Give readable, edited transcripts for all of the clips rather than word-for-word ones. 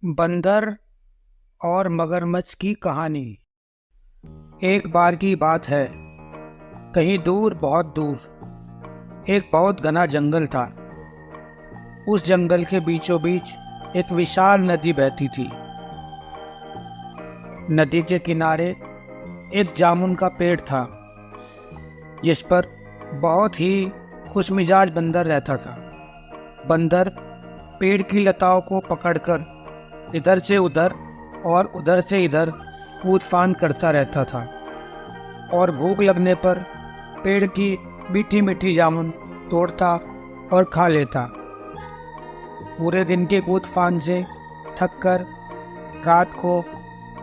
बंदर और मगरमच्छ की कहानी। एक बार की बात है, कहीं दूर, बहुत दूर एक बहुत घना जंगल था। उस जंगल के बीचों बीच एक विशाल नदी बहती थी। नदी के किनारे एक जामुन का पेड़ था, जिस पर बहुत ही खुशमिजाज बंदर रहता था। बंदर पेड़ की लताओं को पकड़कर इधर से उधर और उधर से इधर कूद फांद करता रहता था और भूख लगने पर पेड़ की मीठी मीठी जामुन तोड़ता और खा लेता। पूरे दिन के कूद फांद से थककर रात को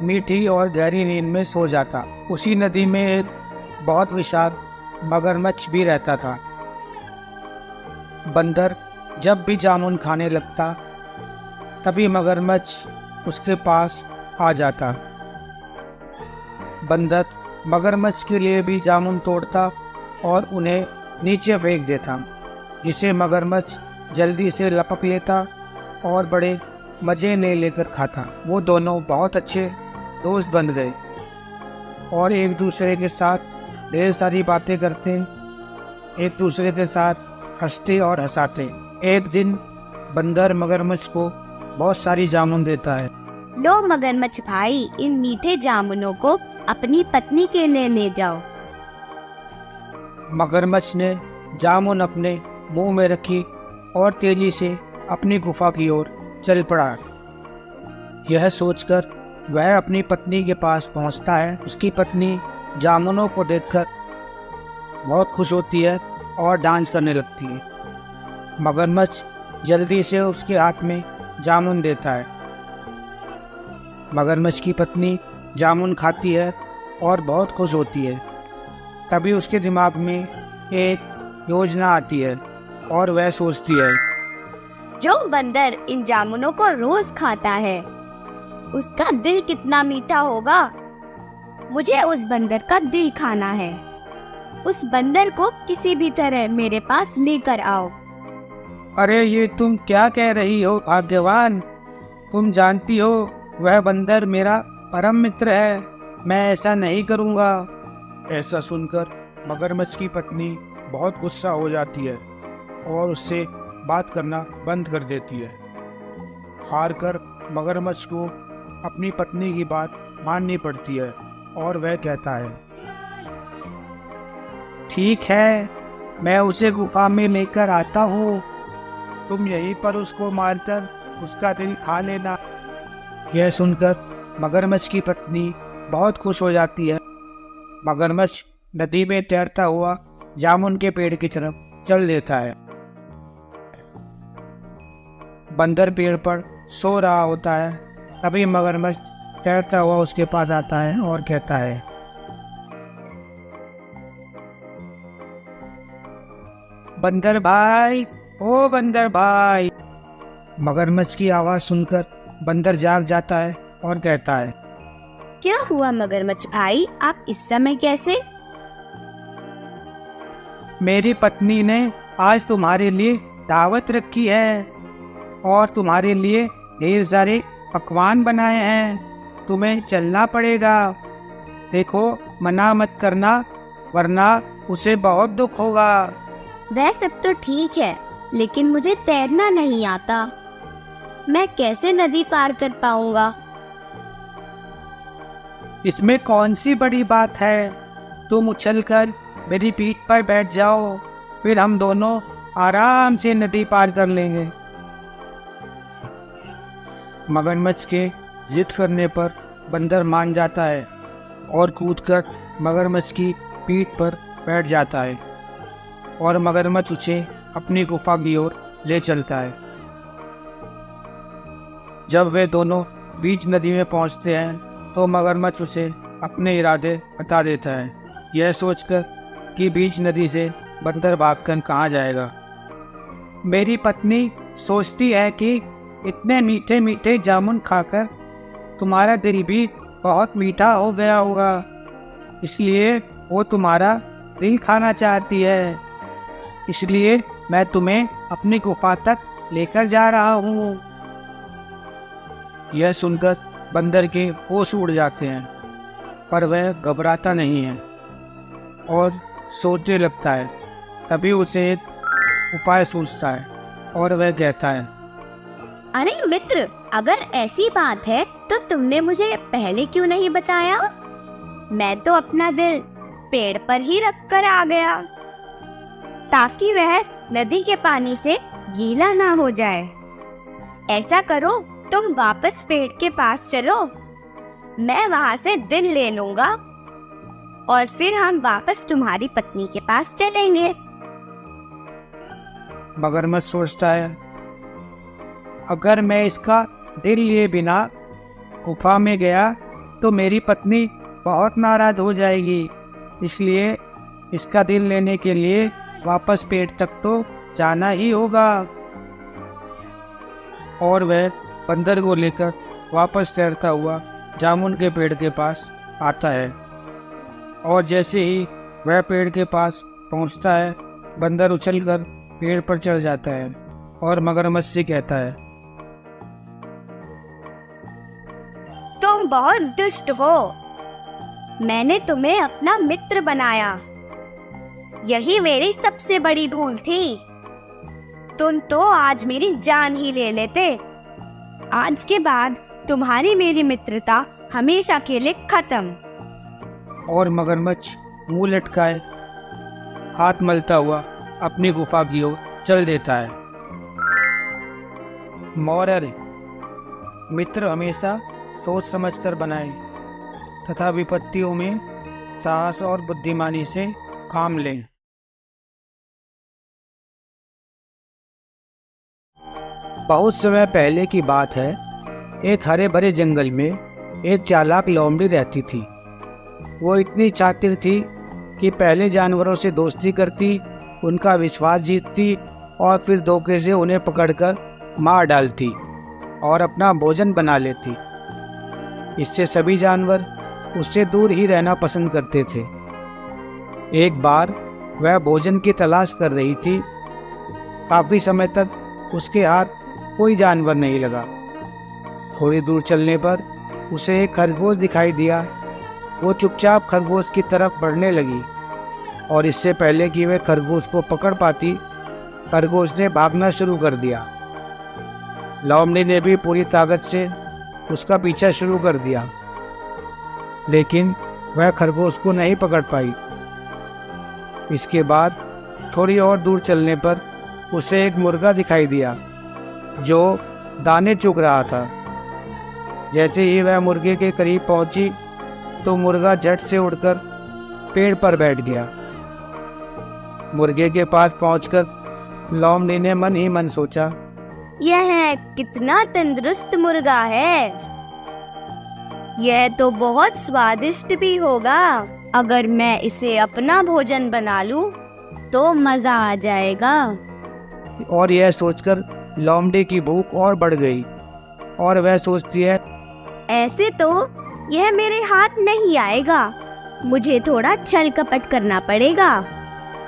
मीठी और गहरी नींद में सो जाता। उसी नदी में एक बहुत विशाल मगरमच्छ भी रहता था। बंदर जब भी जामुन खाने लगता, तभी मगरमच्छ उसके पास आ जाता। बंदर मगरमच्छ के लिए भी जामुन तोड़ता और उन्हें नीचे फेंक देता, जिसे मगरमच्छ जल्दी से लपक लेता और बड़े मज़े ले लेकर खाता। वो दोनों बहुत अच्छे दोस्त बन गए और एक दूसरे के साथ ढेर सारी बातें करते, एक दूसरे के साथ हंसते और हंसाते। एक दिन बंदर मगरमच्छ को बहुत सारी जामुन देता है। लो मगरमच्छ भाई, इन मीठे जामुनों को अपनी पत्नी के लिए ले जाओ। मगरमच्छ ने जामुन अपने मुंह में रखी और तेजी से अपनी गुफा की ओर चल पड़ा। यह सोचकर वह अपनी पत्नी के पास पहुंचता है। उसकी पत्नी जामुनों को देखकर बहुत खुश होती है और डांस करने लगती है। मगरमच्छ जल्दी से उसके हाथ में जामुन देता है। मगरमच्छ की पत्नी जामुन खाती है और बहुत खुश होती है। तभी उसके दिमाग में एक योजना आती है और वह सोचती है, जो बंदर इन जामुनों को रोज खाता है, उसका दिल कितना मीठा होगा। मुझे उस बंदर का दिल खाना है। उस बंदर को किसी भी तरह मेरे पास लेकर आओ। अरे ये तुम क्या कह रही हो भाग्यवान? तुम जानती हो वह बंदर मेरा परम मित्र है। मैं ऐसा नहीं करूँगा। ऐसा सुनकर मगरमच्छ की पत्नी बहुत गुस्सा हो जाती है और उससे बात करना बंद कर देती है। हार कर मगरमच्छ को अपनी पत्नी की बात माननी पड़ती है और वह कहता है, ठीक है, मैं उसे गुफा में लेकर आता हूँ। तुम यहीं पर उसको मारकर उसका दिल खा लेना। यह सुनकर मगरमच्छ की पत्नी बहुत खुश हो जाती है। मगरमच्छ नदी में तैरता हुआ जामुन के पेड़ की तरफ चल देता है। बंदर पेड़ पर सो रहा होता है। तभी मगरमच्छ तैरता हुआ उसके पास आता है और कहता है, बंदर भाई, ओ बंदर भाई। मगरमच्छ की आवाज़ सुनकर बंदर जाग जाता है और कहता है, क्या हुआ मगरमच्छ भाई, आप इस समय कैसे? मेरी पत्नी ने आज तुम्हारे लिए दावत रखी है और तुम्हारे लिए ढेर सारे पकवान बनाए हैं। तुम्हें चलना पड़ेगा। देखो, मना मत करना, वरना उसे बहुत दुख होगा। वह सब तो ठीक है, लेकिन मुझे तैरना नहीं आता। मैं कैसे नदी पार कर पाऊंगा? इसमें कौन सी बड़ी बात है? तुम उछलकर मेरी पीठ पर बैठ जाओ, फिर हम दोनों आराम से नदी पार कर लेंगे। मगरमच्छ के जिद करने पर बंदर मान जाता है और कूदकर मगरमच्छ की पीठ पर बैठ जाता है और मगरमच्छ उसे अपनी गुफा की ओर ले चलता है। जब वे दोनों बीच नदी में पहुंचते हैं तो मगरमच्छ उसे अपने इरादे बता देता है, यह सोचकर कि बीच नदी से बंदर भागकर कहाँ जाएगा। मेरी पत्नी सोचती है कि इतने मीठे मीठे जामुन खाकर तुम्हारा दिल भी बहुत मीठा हो गया होगा, इसलिए वो तुम्हारा दिल खाना चाहती है। इसलिए मैं तुम्हें अपनी गुफा तक लेकर जा रहा हूँ। यह सुनकर बंदर के होश उड़ जाते हैं, पर वह घबराता नहीं है और सोचने लगता है। तभी उसे एक उपाय सूझता है और वह कहता है, अरे मित्र, अगर ऐसी बात है तो तुमने मुझे पहले क्यों नहीं बताया? मैं तो अपना दिल पेड़ पर ही रख कर आ गया, ताकि वह नदी के पानी से गीला ना हो जाए। ऐसा करो, तुम वापस पेड़ के पास चलो, मैं वहां से दिल ले लूंगा और फिर हम वापस तुम्हारी पत्नी के पास चलेंगे। मगरमच्छ सोचता है, अगर मैं इसका दिल लिए बिना गुफा में गया तो मेरी पत्नी बहुत नाराज हो जाएगी, इसलिए इसका दिल लेने के लिए वापस पेड़ तक तो जाना ही होगा। और वह बंदर को लेकर वापस तैरता हुआ जामुन के पेड़ के पास आता है। और जैसे ही वह पेड़ के पास पहुंचता है, बंदर उछलकर पेड़ पर चढ़ जाता है और मगरमच्छ से कहता है, तुम बहुत दुष्ट हो, मैंने तुम्हें अपना मित्र बनाया, यही मेरी सबसे बड़ी भूल थी। तुम तो आज मेरी जान ही ले लेते। आज के बाद तुम्हारी मेरी मित्रता हमेशा के लिए खत्म। और मगरमच्छ मुंह लटकाए हाथ मलता हुआ अपनी गुफा की ओर चल देता है। मोरल: मित्र हमेशा सोच समझकर बनाए तथा विपत्तियों में साहस और बुद्धिमानी से काम लें। बहुत समय पहले की बात है। एक हरे भरे जंगल में एक चालाक लोमड़ी रहती थी। वो इतनी चातुर थी कि पहले जानवरों से दोस्ती करती, उनका विश्वास जीतती और फिर धोखे से उन्हें पकड़कर मार डालती और अपना भोजन बना लेती। इससे सभी जानवर उससे दूर ही रहना पसंद करते थे। एक बार वह भोजन की तलाश कर रही थी। काफ़ी समय तक उसके हाथ कोई जानवर नहीं लगा। थोड़ी दूर चलने पर उसे एक खरगोश दिखाई दिया। वो चुपचाप खरगोश की तरफ बढ़ने लगी और इससे पहले कि वह खरगोश को पकड़ पाती, खरगोश ने भागना शुरू कर दिया। लोमड़ी ने भी पूरी ताकत से उसका पीछा शुरू कर दिया, लेकिन वह खरगोश को नहीं पकड़ पाई। इसके बाद थोड़ी और दूर चलने पर उसे एक मुर्गा दिखाई दिया जो दाने चुग रहा था। जैसे ही वह मुर्गे के करीब पहुंची तो मुर्गा झट से उड़कर पेड़ पर बैठ गया। मुर्गे के पास पहुंचकर लोमड़ी ने मन ही मन सोचा, यह कितना तंदुरुस्त मुर्गा है, यह तो बहुत स्वादिष्ट भी होगा। अगर मैं इसे अपना भोजन बना लूं तो मजा आ जाएगा। और यह सोचकर लोमड़ी की भूख और बढ़ गई और वह सोचती है, ऐसे तो यह मेरे हाथ नहीं आएगा, मुझे थोड़ा छल कपट करना पड़ेगा।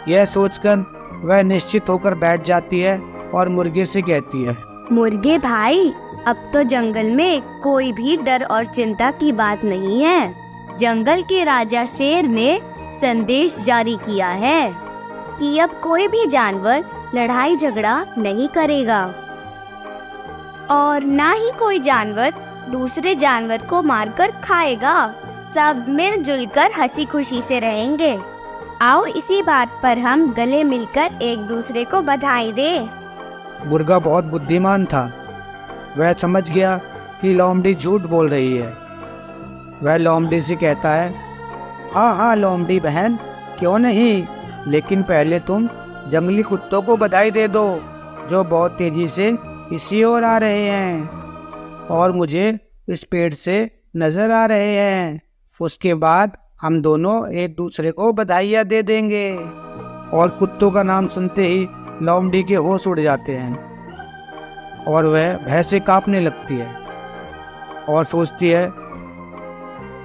यह सोचकर वह निश्चित होकर बैठ जाती है और मुर्गे से कहती है, मुर्गे भाई, अब तो जंगल में कोई भी डर और चिंता की बात नहीं है। जंगल के राजा शेर ने संदेश जारी किया है कि अब कोई भी जानवर लड़ाई झगड़ा नहीं करेगा और ना ही कोई जानवर दूसरे जानवर को मारकर खाएगा। सब मिलजुल कर हंसी खुशी से रहेंगे। आओ इसी बात पर हम गले मिलकर एक दूसरे को बधाई दें। मुर्गा बहुत बुद्धिमान था। वह समझ गया कि लोमड़ी झूठ बोल रही है। वह लोमड़ी से कहता है, हाँ हाँ लोमड़ी बहन, क्यों नहीं, लेकिन पहले तुम जंगली कुत्तों को बधाई दे दो जो बहुत तेजी से इसी ओर आ रहे हैं और मुझे इस पेड़ से नजर आ रहे हैं। उसके बाद हम दोनों एक दूसरे को बधाइयाँ दे देंगे। और कुत्तों का नाम सुनते ही लोमड़ी के होश उड़ जाते हैं और वह भय से कांपने लगती है और सोचती है,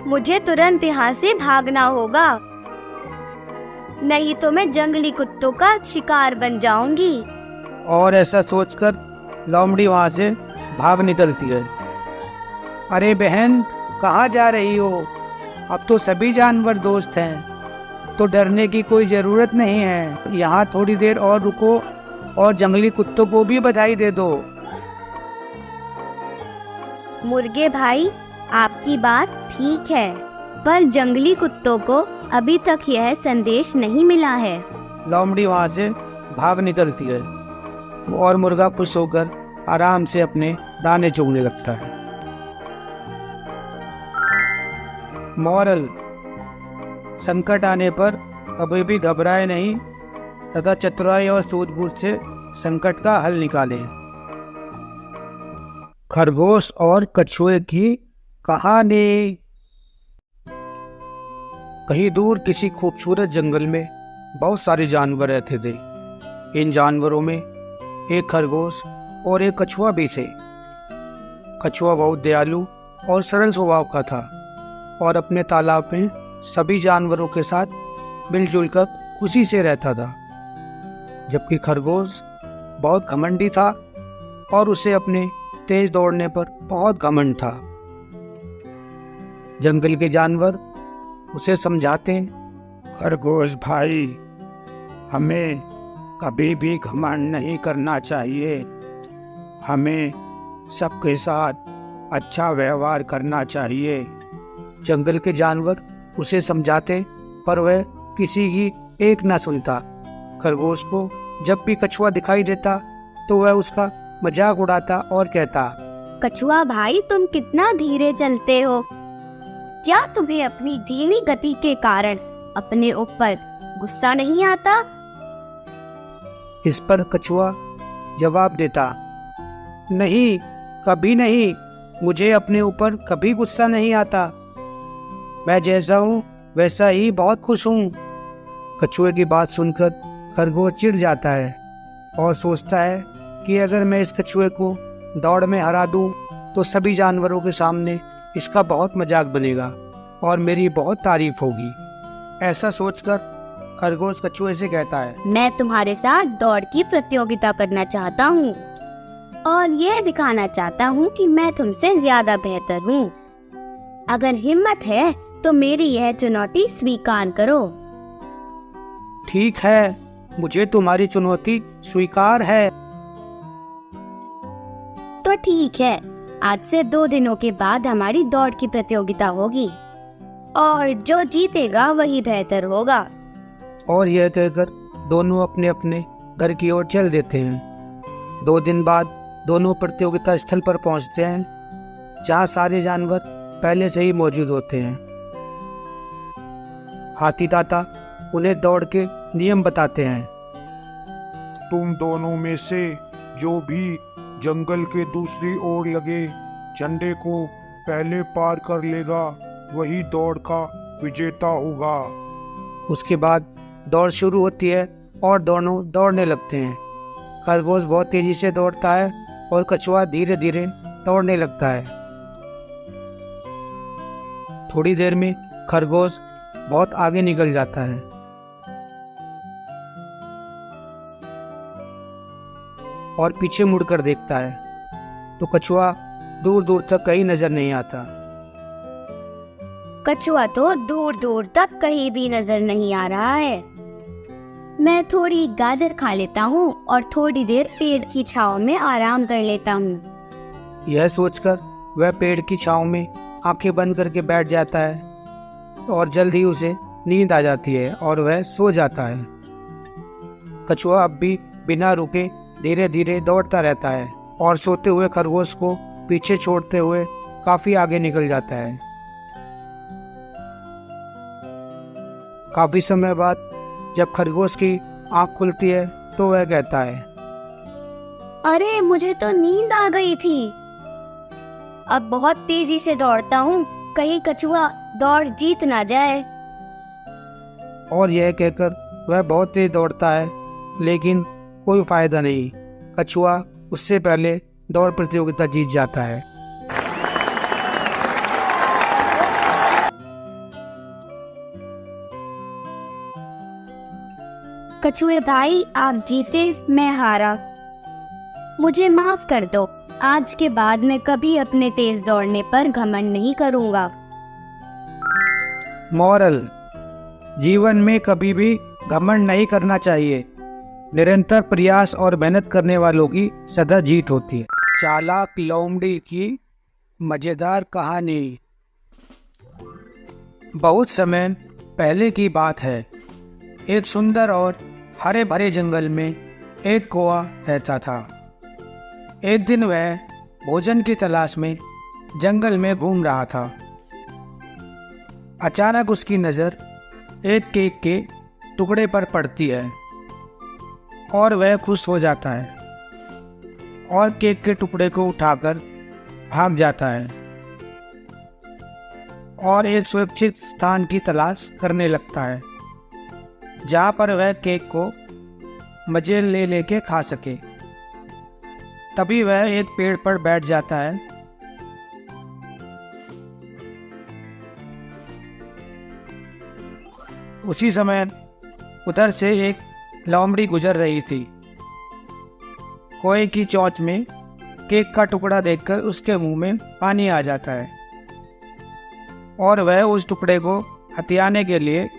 मुझे तुरंत यहाँ से भागना होगा, नहीं तो मैं जंगली कुत्तों का शिकार बन जाऊंगी। और ऐसा सोचकर लोमड़ी वहाँ से भाग निकलती है। अरे बहन, कहाँ जा रही हो? अब तो सभी जानवर दोस्त हैं, तो डरने की कोई ज़रूरत नहीं है। यहाँ थोड़ी देर और रुको और जंगली कुत्तों को भी बधाई दे दो। मुर्गे भाई, आपकी बात ठीक है, पर जंगली कुत्तों को अभी तक यह संदेश नहीं मिला है। लोमड़ी वहाँ से भाग निकलती है और मुर्गा खुश होकर आराम से अपने दाने चुगने लगता है। मॉरल: संकट आने पर कभी भी घबराए नहीं तथा चतुराई और सूझबूझ से संकट का हल निकालें। खरगोश और कछुए की कहानी। कहीं दूर किसी खूबसूरत जंगल में बहुत सारे जानवर रहते थे। इन जानवरों में एक खरगोश और एक कछुआ भी थे। कछुआ बहुत दयालु और सरल स्वभाव का था और अपने तालाब में सभी जानवरों के साथ मिलजुल कर खुशी से रहता था, जबकि खरगोश बहुत घमंडी था और उसे अपने तेज दौड़ने पर बहुत घमंड था। जंगल के जानवर उसे समझाते, खरगोश भाई, हमें कभी भी घमंड नहीं करना चाहिए। हमें सबके साथ अच्छा व्यवहार करना चाहिए। जंगल के जानवर उसे समझाते, पर वह किसी की एक ना सुनता। खरगोश को जब भी कछुआ दिखाई देता तो वह उसका मजाक उड़ाता और कहता, कछुआ भाई, तुम कितना धीरे चलते हो। क्या तुम्हें अपनी धीमी गति के कारण अपने ऊपर गुस्सा नहीं आता? इस पर कछुआ जवाब देता, नहीं, कभी नहीं, मुझे अपने ऊपर कभी गुस्सा नहीं आता। मैं जैसा हूँ वैसा ही बहुत खुश हूँ। कछुए की बात सुनकर खरगोश चिढ़ जाता है और सोचता है कि अगर मैं इस कछुए को दौड़ में हरा दूं तो सभी जानवरों के सामने इसका बहुत मजाक बनेगा और मेरी बहुत तारीफ होगी। ऐसा सोचकर खरगोश कछुए से कहता है, मैं तुम्हारे साथ दौड़ की प्रतियोगिता करना चाहता हूँ और यह दिखाना चाहता हूँ कि मैं तुमसे ज्यादा बेहतर हूँ। अगर हिम्मत है तो मेरी यह चुनौती स्वीकार करो। ठीक है, मुझे तुम्हारी चुनौती स्वीकार है। तो ठीक है, आज से 2 दिनों के बाद हमारी दौड़ की प्रतियोगिता होगी और जो जीतेगा वही बेहतर होगा। और यह कहकर दोनों अपने अपने घर की ओर चल देते हैं। 2 दिन बाद दोनों प्रतियोगिता स्थल पर पहुंचते हैं, जहां सारे जानवर पहले से ही मौजूद होते हैं। हाथी दाता उन्हें दौड़ के नियम बताते हैं। तुम दोनों में से जो भी जंगल के दूसरी ओर लगे झंडे को पहले पार कर लेगा वही दौड़ का विजेता होगा। उसके बाद दौड़ शुरू होती है और दोनों दौड़ने लगते हैं। खरगोश बहुत तेजी से दौड़ता है और कछुआ धीरे धीरे दौड़ने लगता है। थोड़ी देर में खरगोश बहुत आगे निकल जाता है। और पीछे मुड़कर देखता है तो कछुआ दूर दूर तक कहीं नजर नहीं आता। कछुआ तो दूर दूर तक कहीं भी नजर नहीं आ रहा है। मैं थोड़ी गाजर खा लेता हूँ और थोड़ी देर पेड़ की छांव में आराम कर लेता हूँ। यह सोचकर वह पेड़ की छांव में आंखें बंद करके बैठ जाता है और जल्द ही उसे नींद आ जाती है और वह सो जाता है। कछुआ अब भी बिना रुके धीरे धीरे दौड़ता रहता है और सोते हुए खरगोश को पीछे छोड़ते हुए काफी आगे निकल जाता है। काफी समय बाद जब खरगोश की आंख खुलती है तो वह कहता है, अरे, मुझे तो नींद आ गई थी। अब बहुत तेजी से दौड़ता हूँ, कहीं कछुआ दौड़ जीत ना जाए। और यह कहकर वह बहुत तेज दौड़ता है, लेकिन कोई फायदा नहीं। कछुआ उससे पहले दौड़ प्रतियोगिता जीत जाता है। कछुए भाई, आप जीते, मैं हारा। मुझे माफ कर दो। आज के बाद मैं कभी अपने तेज दौड़ने पर घमंड नहीं करूँगा। मॉरल: जीवन में कभी भी घमंड नहीं करना चाहिए। निरंतर प्रयास और मेहनत करने वालों की सदा जीत होती है। चालाक लोमड़ी की मज़ेदार कहानी। बहुत समय पहले की बात है। एक सुंदर और हरे भरे जंगल में एक कौवा रहता था। एक दिन वह भोजन की तलाश में जंगल में घूम रहा था। अचानक उसकी नज़र एक केक के टुकड़े पर पड़ती है और वह खुश हो जाता है और केक के टुकड़े को उठाकर भाग जाता है और एक सुरक्षित स्थान की तलाश करने लगता है जहाँ पर वह केक को मजे ले लेके खा सके। तभी वह एक पेड़ पर बैठ जाता है। उसी समय उधर से एक लोमड़ी गुजर रही थी। कोए की चोंच में केक का टुकड़ा देखकर उसके मुंह में पानी आ जाता है और वह उस टुकड़े को हथियाने के लिए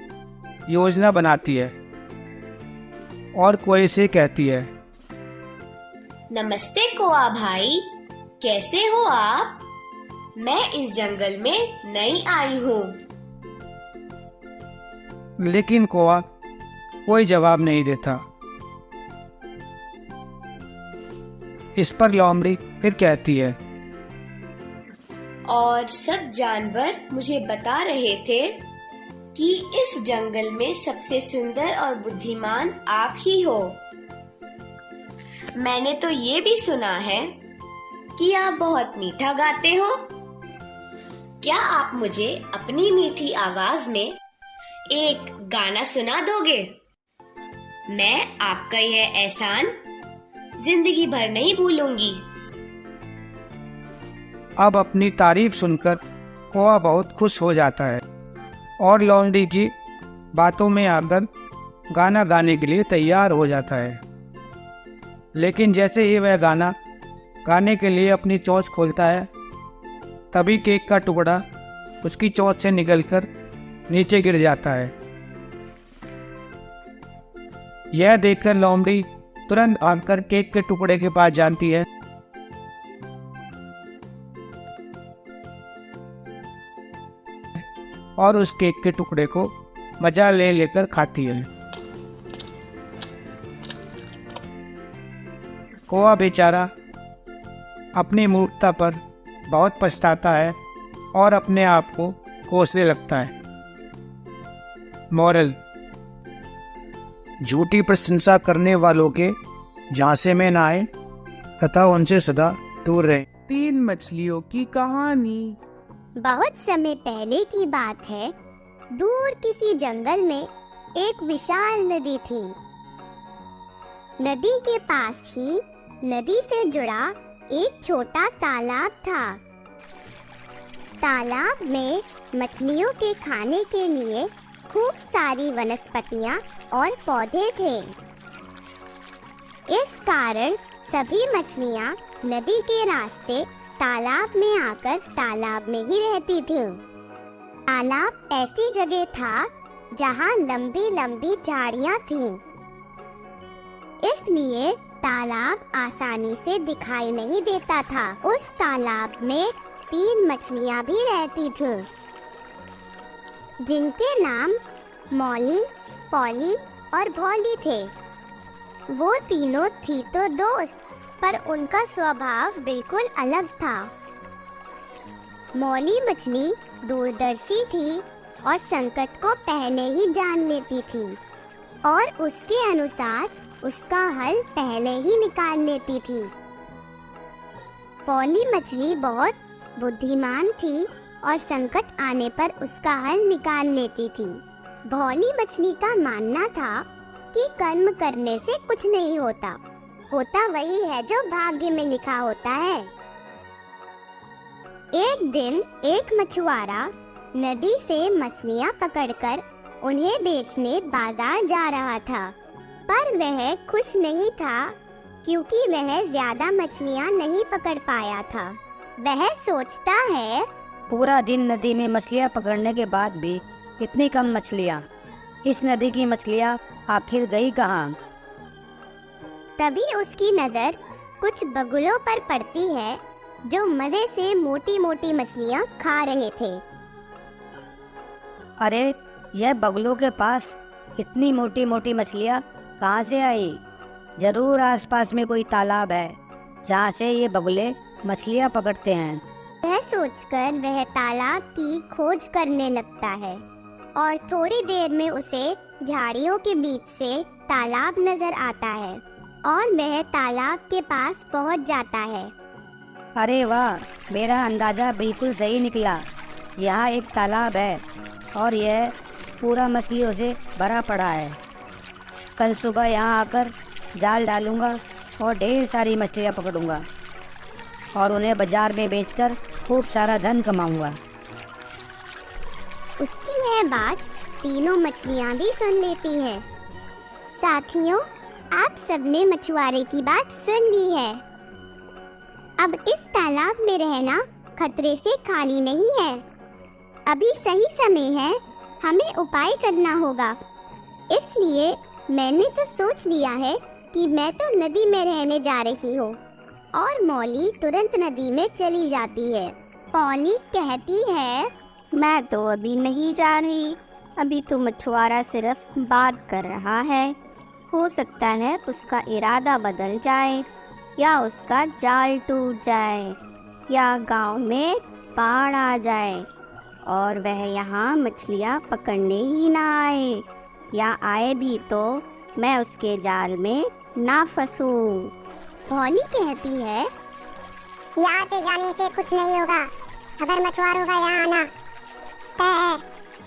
योजना बनाती है और कोए से कहती है, नमस्ते कौआ भाई, कैसे हो आप? मैं इस जंगल में नई आई हूँ। लेकिन कौवा कोई जवाब नहीं देता। इस पर लोमड़ी फिर कहती है, और सब जानवर मुझे बता रहे थे कि इस जंगल में सबसे सुंदर और बुद्धिमान आप ही हो। मैंने तो ये भी सुना है कि आप बहुत मीठा गाते हो। क्या आप मुझे अपनी मीठी आवाज में एक गाना सुना दोगे? मैं आपका यह एहसान जिंदगी भर नहीं भूलूंगी। अब अपनी तारीफ सुनकर कौवा बहुत खुश हो जाता है और लोमड़ी की बातों में आकर गाना गाने के लिए तैयार हो जाता है। लेकिन जैसे ही वह गाना गाने के लिए अपनी चोंच खोलता है, तभी केक का टुकड़ा उसकी चोंच से निकलकर नीचे गिर जाता है। यह देखकर लोमड़ी तुरंत भागकर केक के टुकड़े के पास जाती है और उस केक के टुकड़े को मजा ले लेकर खाती है। कौवा बेचारा अपनी मूर्खता पर बहुत पछताता है और अपने आप को कोसने लगता है। मॉरल: झूठी प्रशंसा करने वालों के झांसे में ना आए तथा उनसे सदा दूर रहें। 3 मछलियों की कहानी। बहुत समय पहले की बात है। दूर किसी जंगल में एक विशाल नदी थी। नदी के पास ही नदी से जुड़ा एक छोटा तालाब था। तालाब में मछलियों के खाने के लिए खूब सारी वनस्पतियां और पौधे थे। इस कारण सभी मछलियां नदी के रास्ते तालाब में आकर तालाब में ही रहती थीं। तालाब ऐसी जगह था जहां लंबी लंबी झाड़ियां थीं। इसलिए तालाब आसानी से दिखाई नहीं देता था। उस तालाब में 3 मछलियां भी रहती थीं, जिनके नाम मौली, पॉली और भोली थे। वो तीनों थी तो दोस्त, पर उनका स्वभाव बिल्कुल अलग था। मौली मछली दूरदर्शी थी और संकट को पहले ही जान लेती थी और उसके अनुसार उसका हल पहले ही निकाल लेती थी। पॉली मछली बहुत बुद्धिमान थी और संकट आने पर उसका हल निकाल लेती थी। भोली मछली का मानना था कि कर्म करने से कुछ नहीं होता, होता वही है जो भाग्य में लिखा होता है। एक दिन एक मछुआरा नदी से मछलियां पकड़कर उन्हें बेचने बाजार जा रहा था, पर वह खुश नहीं था क्योंकि वह ज्यादा मछलियाँ नहीं पकड़ पाया था। वह सोचता है, पूरा दिन नदी में मछलियाँ पकड़ने के बाद भी इतनी कम मछलियाँ। इस नदी की मछलियाँ आखिर गई कहाँ? तभी उसकी नजर कुछ बगुलों पर पड़ती है जो मजे से मोटी मोटी मछलियाँ खा रहे थे। अरे, यह बगुलों के पास इतनी मोटी मोटी मछलियाँ कहाँ से आई? जरूर आसपास में कोई तालाब है जहाँ से ये बगुले मछलियाँ पकड़ते हैं। यह सोचकर वह तालाब की खोज करने लगता है और थोड़ी देर में उसे झाड़ियों के बीच से तालाब नजर आता है और वह तालाब के पास पहुंच जाता है। अरे वाह, मेरा अंदाज़ा बिल्कुल सही निकला। यहाँ एक तालाब है और यह पूरा मछलियों से भरा पड़ा है। कल सुबह यहाँ आकर जाल डालूंगा और ढेर सारी मछलियाँ पकड़ूंगा और उन्हें बाजार में बेचकर खूब सारा धन कमाऊंगा। उसकी यह बात तीनों मछलियाँ भी सुन लेती हैं। साथियों, आप सबने मछुआरे की बात सुन ली है। अब इस तालाब में रहना खतरे से खाली नहीं है। अभी सही समय है, हमें उपाय करना होगा। इसलिए मैंने तो सोच लिया है कि मैं तो नदी में रहने जा रही हूँ। और मौली तुरंत नदी में चली जाती है। पॉली कहती है, मैं तो अभी नहीं जा रही, अभी तो मछुआरा सिर्फ बात कर रहा है। हो सकता है उसका इरादा बदल जाए या उसका जाल टूट जाए या गांव में बाढ़ आ जाए और वह यहाँ मछलियाँ पकड़ने ही ना आए, या आए भी तो मैं उसके जाल में ना फंसूं। पॉली कहती है, यहाँ से जाने से कुछ नहीं होगा। अगर मछुआरों का यहाँ आना तय है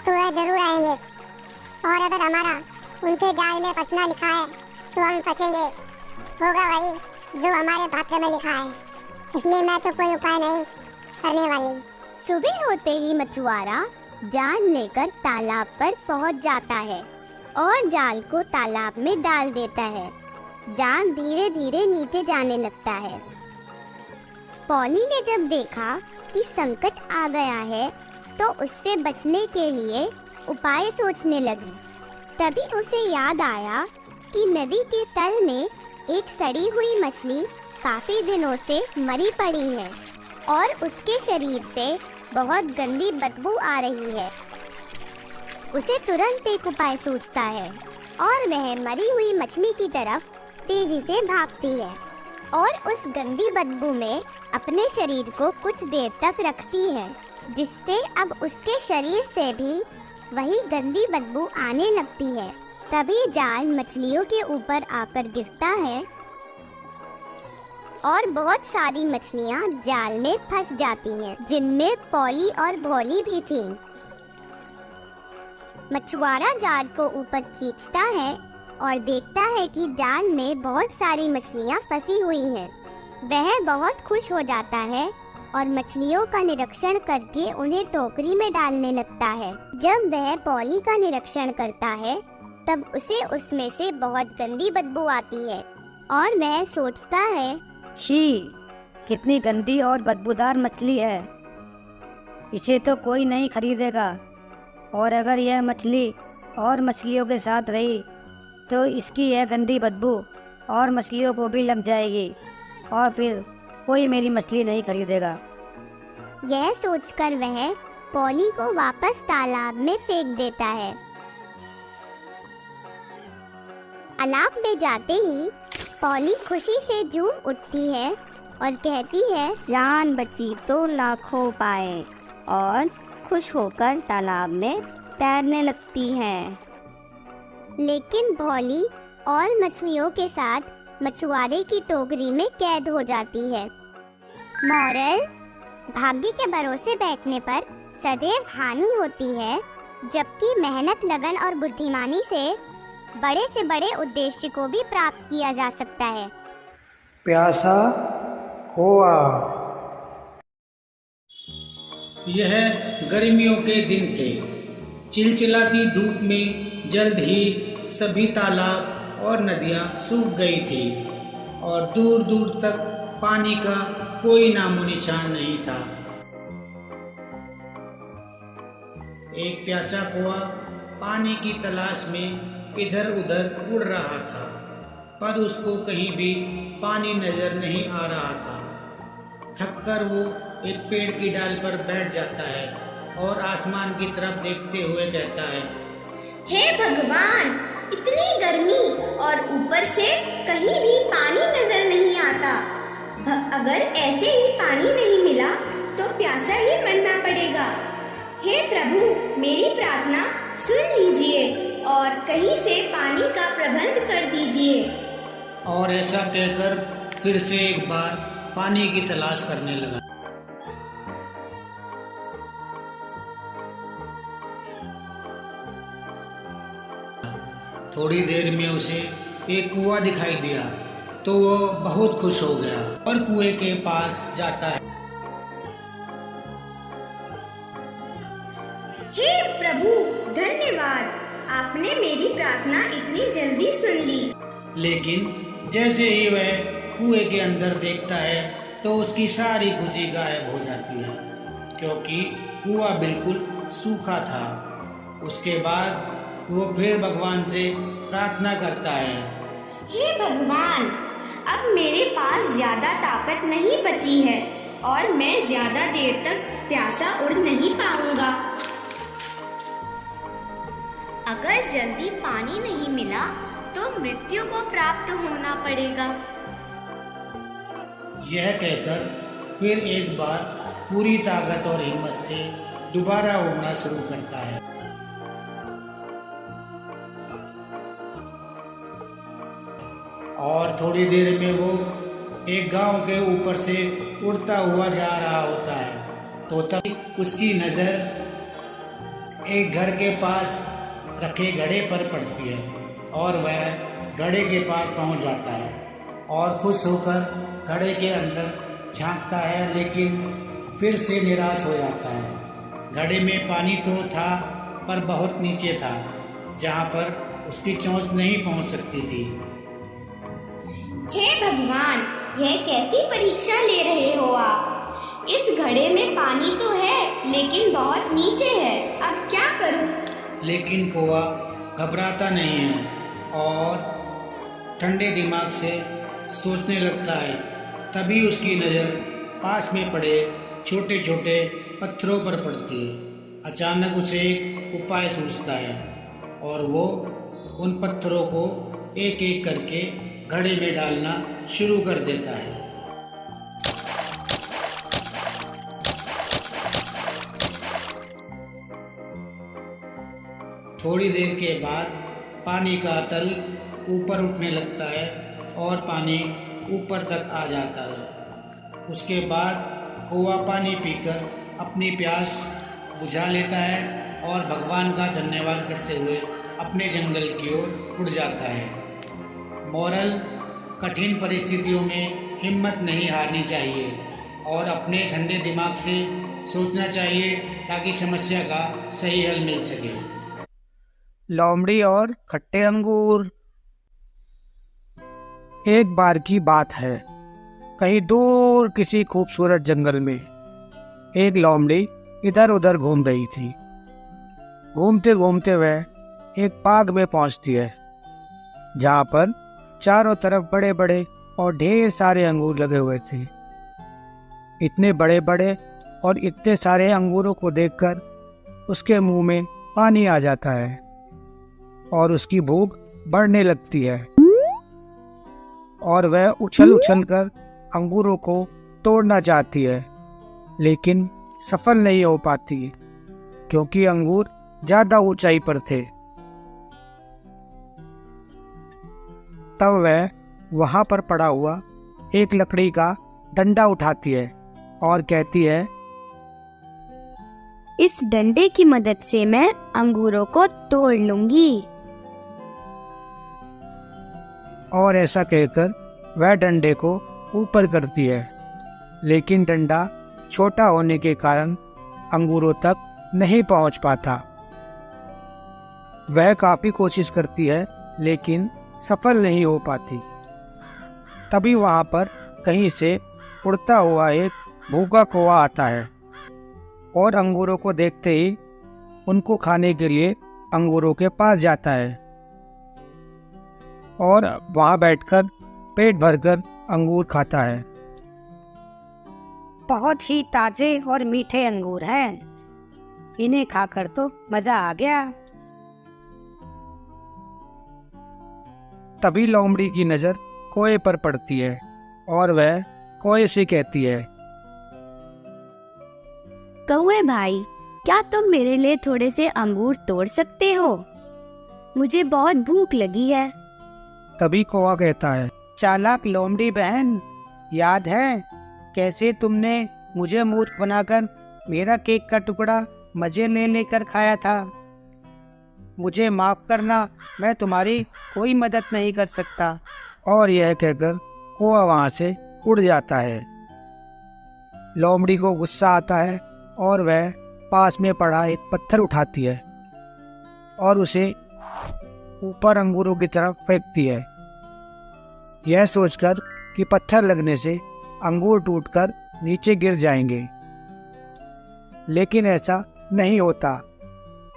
तो वह जरूर आएंगे, और अगर हमारा उनके जाल में फंसना लिखा है तो हम फंसेंगे। होगा वही जो हमारे भाग्य में लिखा है, इसलिए मैं तो कोई उपाय नहीं करने वाली। सुबह होते ही मछुआरा जाल लेकर तालाब पर पहुंच जाता है और जाल को तालाब में डाल देता है। जाल धीरे धीरे नीचे जाने लगता है। पॉली ने जब देखा कि संकट आ गया है तो उससे बचने के लिए उपाय सोचने लगी। तभी उसे याद आया कि नदी के तल में एक सड़ी हुई मछली काफी दिनों से मरी पड़ी है और उसके शरीर से बहुत गंदी बदबू आ रही है। उसे तुरंत एक उपाय सूझता है और वह मरी हुई मछली की तरफ तेजी से भागती है और उस गंदी बदबू में अपने शरीर को कुछ देर तक रखती है, जिससे अब उसके शरीर से भी वही गंदी बदबू आने लगती है। तभी जाल मछलियों के ऊपर आकर गिरता है और बहुत सारी मछलियां जाल में फंस जाती हैं, जिनमें पॉली और भोली भी थीं। मछुआरा जाल को ऊपर खींचता है और देखता है कि जाल में बहुत सारी मछलियां फंसी हुई हैं। वह बहुत खुश हो जाता है और मछलियों का निरीक्षण करके उन्हें टोकरी में डालने लगता है। जब वह पॉली का निरीक्षण करता है तब उसे उसमें से बहुत गंदी बदबू आती है और वह सोचता है, शी, कितनी गंदी और बदबूदार मछली है। इसे तो कोई नहीं खरीदेगा, और अगर यह मछली और मछलियों के साथ रही तो इसकी यह गंदी बदबू और मछलियों को भी लग जाएगी और फिर कोई मेरी मछली नहीं खरीदेगा। यह सोचकर वह पॉली को वापस तालाब में फेंक देता है। तालाब में जाते ही पॉली खुशी से झूम उठती है और कहती है, जान बची तो लाखों पाए, और खुश होकर तालाब में तैरने लगती है। लेकिन भोली और मछलियों के साथ मछुआरे की टोकरी में कैद हो जाती है। मॉरल: भाग्य के भरोसे बैठने पर सदैव हानि होती है, जबकि मेहनत, लगन और बुद्धिमानी से बड़े उद्देश्य को भी प्राप्त किया जा सकता है। प्यासा खोआ। यह गर्मियों के दिन थे। चिलचिलाती धूप में जल्द ही सभी तालाब और नदियां सूख गई थी। और दूर दूर तक पानी का कोई नामो निशान नहीं था। एक प्यासा कौवा पानी की तलाश में इधर उधर उड़ रहा था, पर उसको कहीं भी पानी नजर नहीं आ रहा था। थककर वो एक पेड़ की डाल पर बैठ जाता है और आसमान की तरफ देखते हुए कहता है, हे भगवान, इतनी गर्मी और ऊपर से कहीं भी पानी नजर नहीं आता। अगर ऐसे ही पानी नहीं मिला तो प्यासा ही मरना पड़ेगा। हे प्रभु, मेरी प्रार्थना सुन लीजिए और कहीं से पानी का प्रबंध कर दीजिए। और ऐसा कहकर फिर से एक बार पानी की तलाश करने लगा। थोड़ी देर में उसे एक कुआं दिखाई दिया तो वो बहुत खुश हो गया और कुएं के पास जाता है। हे प्रभु, धन्यवाद, आपने मेरी प्रार्थना इतनी जल्दी सुन ली। लेकिन जैसे ही वह कुएं के अंदर देखता है तो उसकी सारी खुशी गायब हो जाती है, क्योंकि कुआं बिल्कुल सूखा था। उसके बाद वो फिर भगवान से प्रार्थना करता है, हे भगवान, अब मेरे पास ज्यादा ताकत नहीं बची है और मैं ज्यादा देर तक प्यासा उड़ नहीं पाऊंगा। अगर जल्दी पानी नहीं मिला तो मृत्यु को प्राप्त होना पड़ेगा। यह कहकर फिर एक बार पूरी ताकत और हिम्मत से दोबारा उड़ना शुरू करता है। और थोड़ी देर में वो एक गांव के ऊपर से उड़ता हुआ जा रहा होता है तो तब उसकी नजर एक घर के पास रखे घड़े पर पड़ती है और वह घड़े के पास पहुंच जाता है और खुश होकर घड़े के अंदर झांकता है, लेकिन फिर से निराश हो जाता है। घड़े में पानी तो था पर बहुत नीचे था, जहां पर उसकी चोंच नहीं पहुंच सकती थी। हे भगवान, यह कैसी परीक्षा ले रहे हो आप? इस घड़े में पानी तो है लेकिन बहुत नीचे है, अब क्या करूं? लेकिन कौवा घबराता नहीं है और ठंडे दिमाग से सोचने लगता है। तभी उसकी नज़र पास में पड़े छोटे छोटे पत्थरों पर पड़ती है। अचानक उसे एक उपाय सूझता है और वो उन पत्थरों को एक एक करके घड़े में डालना शुरू कर देता है। थोड़ी देर के बाद पानी का तल ऊपर उठने लगता है और पानी ऊपर तक आ जाता है। उसके बाद कौवा पानी पीकर अपनी प्यास बुझा लेता है और भगवान का धन्यवाद करते हुए अपने जंगल की ओर उड़ जाता है। मोरल: कठिन परिस्थितियों में हिम्मत नहीं हारनी चाहिए और अपने ठंडे दिमाग से सोचना चाहिए ताकि समस्या का सही हल मिल सके। लोमड़ी और खट्टे अंगूर। एक बार की बात है, कहीं दूर किसी खूबसूरत जंगल में एक लोमड़ी इधर उधर घूम रही थी। घूमते घूमते वह एक बाग में पहुंचती है, जहां पर चारों तरफ बड़े बड़े और ढेर सारे अंगूर लगे हुए थे। इतने बड़े बड़े और इतने सारे अंगूरों को देखकर उसके मुंह में पानी आ जाता है और उसकी भूख बढ़ने लगती है और वह उछल उछल कर अंगूरों को तोड़ना चाहती है, लेकिन सफल नहीं हो पाती क्योंकि अंगूर ज्यादा ऊंचाई पर थे। तब वह वहां पर पड़ा हुआ एक लकड़ी का डंडा उठाती है और कहती है, इस डंडे की मदद से मैं अंगूरों को तोड़ लूंगी। और ऐसा कहकर वह डंडे को ऊपर करती है, लेकिन डंडा छोटा होने के कारण अंगूरों तक नहीं पहुंच पाता। वह काफी कोशिश करती है लेकिन सफल नहीं हो पाती। तभी वहाँ पर कहीं से उड़ता हुआ एक भूखा कौवा आता है और अंगूरों को देखते ही उनको खाने के लिए अंगूरों के पास जाता है और वहाँ बैठकर पेट भरकर अंगूर खाता है। बहुत ही ताजे और मीठे अंगूर हैं। इन्हें खाकर तो मजा आ गया। तभी लोमड़ी की नज़र कोए पर पड़ती है और वह कोए से कहती है, कौवे भाई, क्या तुम मेरे लिए थोड़े से अंगूर तोड़ सकते हो? मुझे बहुत भूख लगी है। तभी कौवा कहता है, चालाक लोमड़ी बहन, याद है कैसे तुमने मुझे मूर्ख बनाकर मेरा केक का टुकड़ा मजे ले लेकर खाया था? मुझे माफ करना, मैं तुम्हारी कोई मदद नहीं कर सकता। और यह कहकर कौवा वहाँ से उड़ जाता है। लोमड़ी को गुस्सा आता है और वह पास में पड़ा एक पत्थर उठाती है और उसे ऊपर अंगूरों की तरफ फेंकती है, यह सोचकर कि पत्थर लगने से अंगूर टूटकर नीचे गिर जाएंगे। लेकिन ऐसा नहीं होता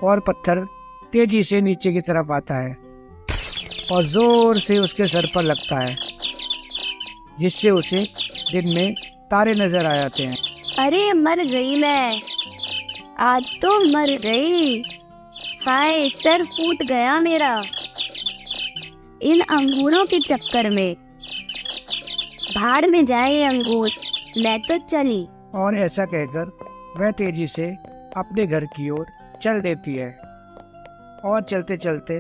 और पत्थर तेजी से नीचे की तरफ आता है और जोर से उसके सर पर लगता है, जिससे उसे दिन में तारे नजर आ जाते हैं। अरे मर गई मैं, आज तो मर गई। हाय, सर फूट गया मेरा इन अंगूरों के चक्कर में। भाड़ में जाए ये अंगूर, मैं तो चली। और ऐसा कहकर वह तेजी से अपने घर की ओर चल देती है और चलते चलते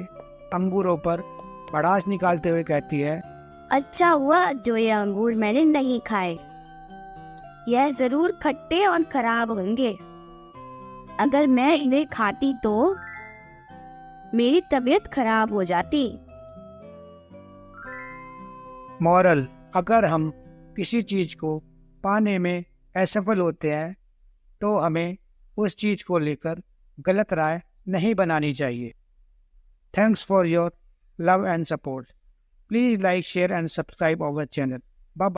अंगूरों पर भड़ास निकालते हुए कहती है, अच्छा हुआ जो ये अंगूर मैंने नहीं खाए। यह जरूर खट्टे और खराब होंगे। अगर मैं इन्हें खाती तो मेरी तबीयत खराब हो जाती। मॉरल, अगर हम किसी चीज को पाने में असफल होते हैं तो हमें उस चीज को लेकर गलत राय नहीं बनानी चाहिए। Thanks for your love and support. Please like, share and subscribe our channel.